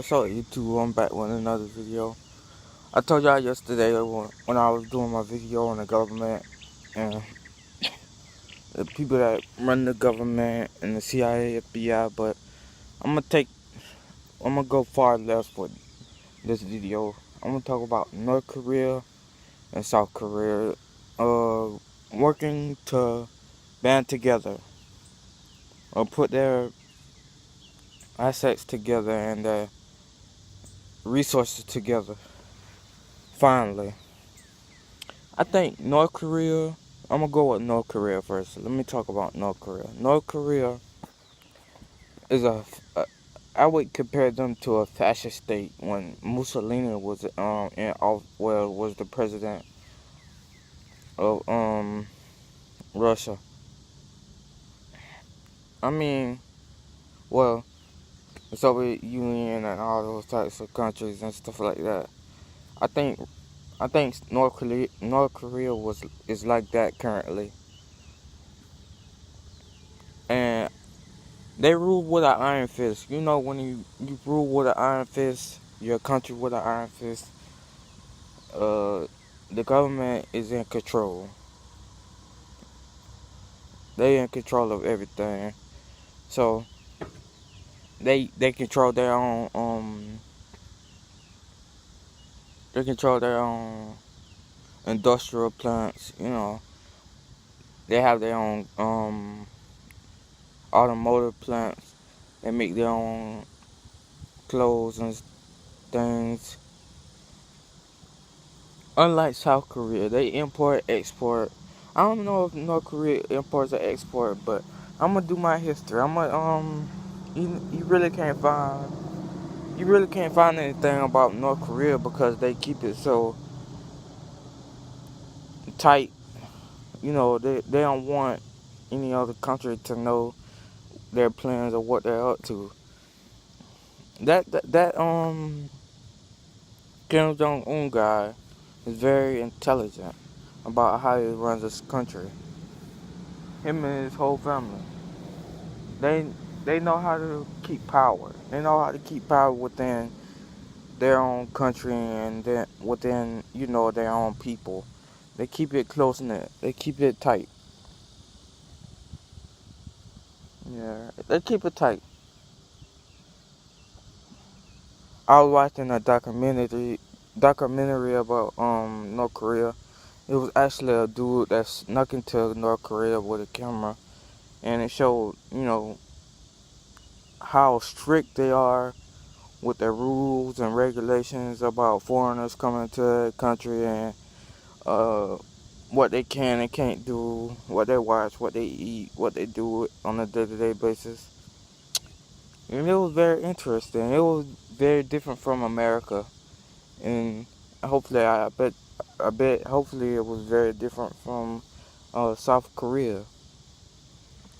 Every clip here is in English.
what's up YouTube? I'm back with another video. I told y'all yesterday when I was doing my video on the government and the people that run the government and the CIA, FBI, but I'm gonna go far left with this video. I'm gonna talk about North Korea and South Korea working to band together or put their assets together and their resources together. Finally, I think North Korea, I'm going to go with North Korea first. Let me talk about North Korea. North Korea is I would compare them to a fascist state when Mussolini was was the president of Russia. I mean, well, the Soviet Union and all those types of countries and stuff like that. I think North Korea is like that currently. And they rule with an iron fist. You know, when you rule with an iron fist, your country with an iron fist, the government is in control. They in control of everything. So they control their own industrial plants. You know, they have their own automotive plants. They make their own clothes and things. Unlike South Korea, they import, export. I don't know if North Korea imports or export, but I'm gonna do my history. I'm gonna you really can't find anything about North Korea because they keep it so tight. You know, they don't want any other country to know their plans or what they're up to. That Kim Jong-un guy is very intelligent about how he runs this country. Him and his whole family. They know how to keep power. They know how to keep power within their own country and then within, you know, their own people. They keep it close knit. They keep it tight. Yeah, they keep it tight. I was watching a documentary about North Korea. It was actually a dude that snuck into North Korea with a camera, and it showed, you know, how strict they are with their rules and regulations about foreigners coming to the country and what they can and can't do, what they watch, what they eat, what they do on a day-to-day basis. And it was very interesting. It was very different from America, and hopefully, hopefully it was very different from South Korea.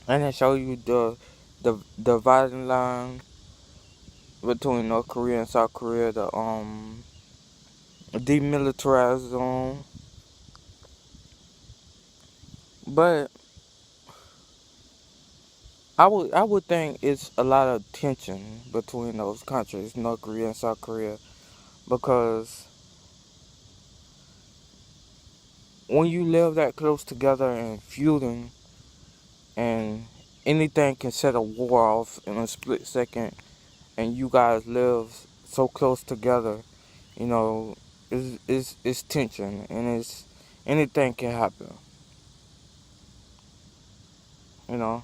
And it showed you the dividing line between North Korea and South Korea, the demilitarized zone. But I would think it's a lot of tension between those countries, North Korea and South Korea, because when you live that close together and feuding, and anything can set a war off in a split second, and you guys live so close together, you know, it's tension, and it's anything can happen, you know.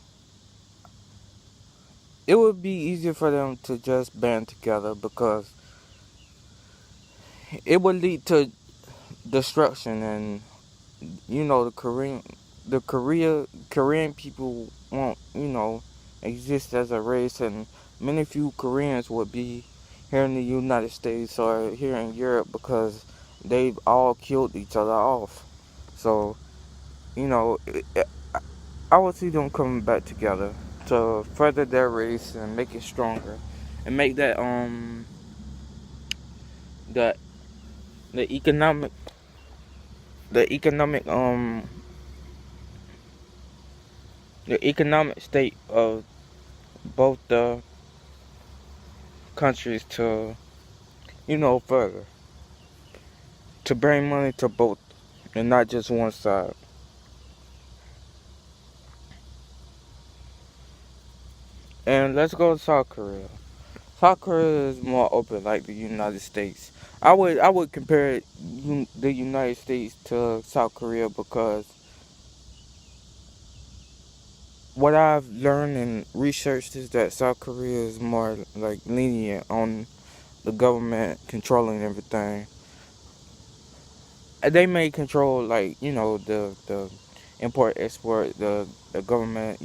It would be easier for them to just band together because it would lead to destruction, and you know Korean people won't, you know, exist as a race, and many few Koreans would be here in the United States or here in Europe because they've all killed each other off. So, you know, I would see them coming back together to further their race and make it stronger and make that the the economic the economic the economic state of both the countries to, further. To bring money to both and not just one side. And let's go to South Korea. South Korea is more open like the United States. I would compare the United States to South Korea because what I've learned and researched is that South Korea is more like lenient on the government controlling everything. They may control like the import export the government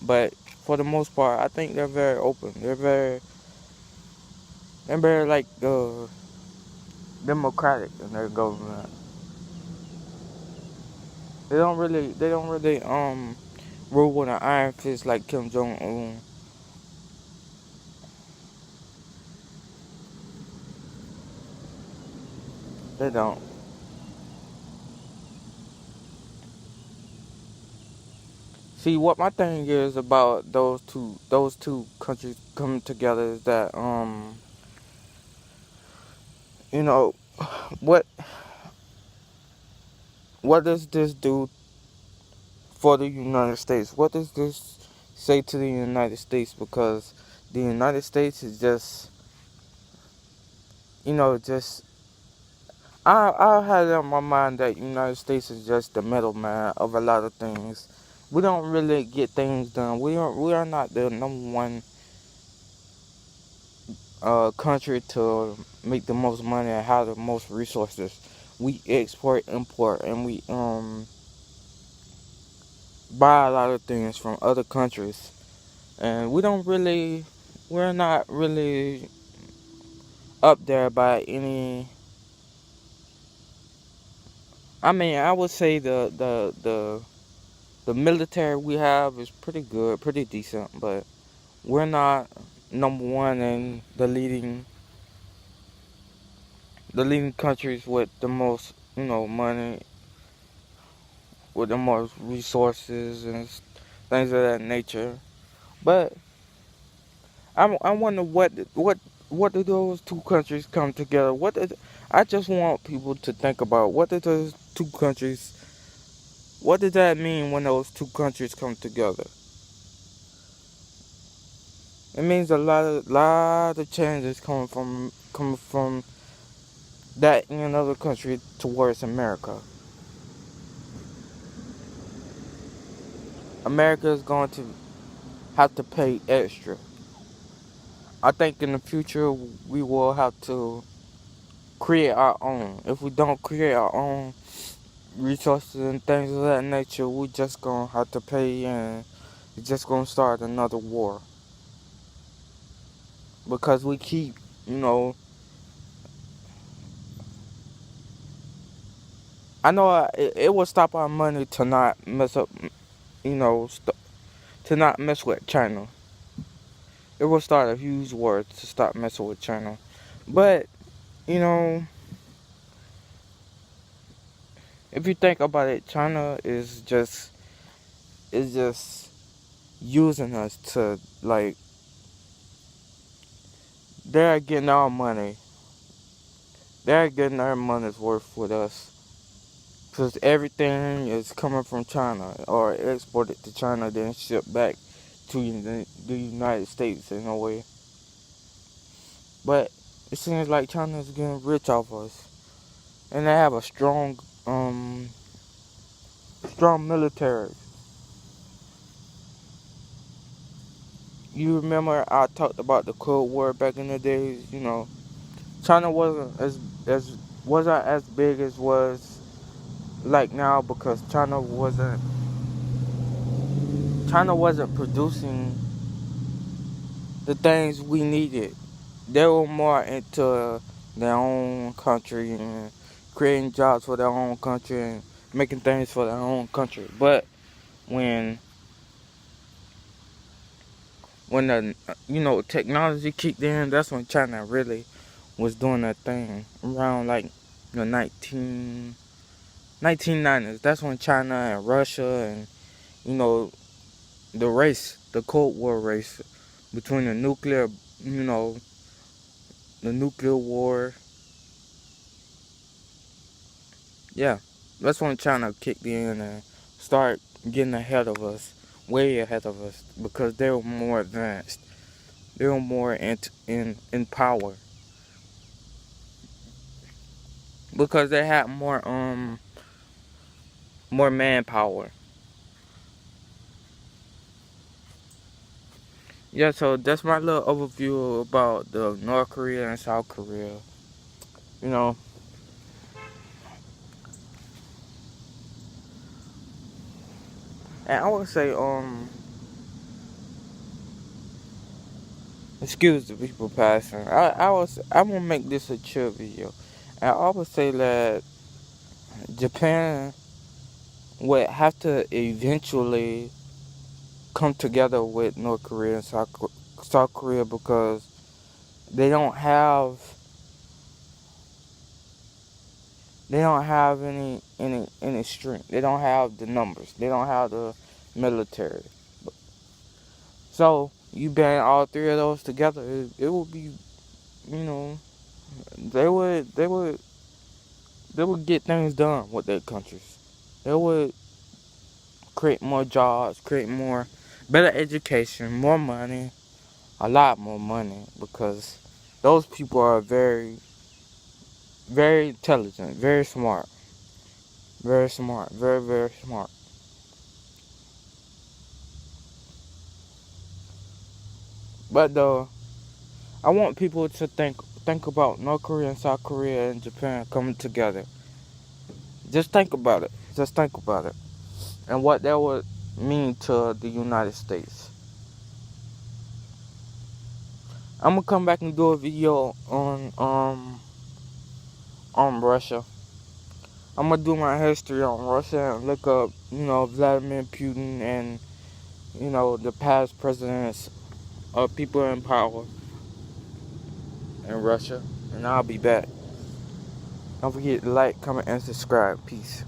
but for the most part I think they're very open. They're very like democratic in their government. They don't really rule with an iron fist like Kim Jong Un. They don't. See, what my thing is about those two countries coming together is that you know what what does this do for the United States? What does this say to the United States? Because the United States is just just I had it on my mind that United States is just the middleman of a lot of things. We don't really get things done. We are not the number one country to make the most money and have the most resources. We export, import, and we buy a lot of things from other countries, and we're not really up there by any. I mean, I would say the military we have is pretty good, pretty decent, but we're not number one in the leading countries with the most money, with the most resources and things of that nature. But I wonder what do those two countries come together? I just want people to think about what did those two countries. What does that mean when those two countries come together? It means a lot of changes coming from that in another country towards America. America is going to have to pay extra. I think in the future we will have to create our own. If we don't create our own resources and things of that nature, we just gonna have to pay, and it's just gonna start another war. Because we keep, you know, I know it will stop our money to not mess up, to not mess with China. It will start a huge war to stop messing with China. But, you know, if you think about it, China is just using us to like they're getting our money. They're getting their money's worth with us. Because everything is coming from China or exported to China, then shipped back to the United States in a way. But it seems like China is getting rich off us. And they have a strong military. You remember I talked about the Cold War back in the days, China wasn't as big as was like now because China wasn't producing the things we needed. They were more into their own country and creating jobs for their own country and making things for their own country. But when when the technology kicked in, that's when China really was doing that thing around like the 1990s. That's when China and Russia and you know the Cold War race between the nuclear, the nuclear war. Yeah, that's when China kicked in and start getting ahead of us, way ahead of us, because they were more advanced. They were more in power because they had more manpower. Yeah, so that's my little overview about the North Korea and South Korea. You know, and I would say excuse the people passing. I'm gonna make this a chill video. And I would say that Japan would have to eventually come together with North Korea and South Korea because they don't have any strength. They don't have the numbers. They don't have the military. So you band all three of those together, it would be, you know, they would get things done with their countries. They would create more jobs, create more better education, more money, a lot more money, because those people are very, very intelligent, very smart, very smart, very, very smart. But I want people to think about North Korea and South Korea and Japan coming together. Just think about it. Just think about it. And what that would mean to the United States. I'm gonna come back and do a video on Russia. I'm gonna do my history on Russia and look up, Vladimir Putin and, the past presidents of people in power in Russia. And I'll be back. Don't forget to like, comment, and subscribe. Peace.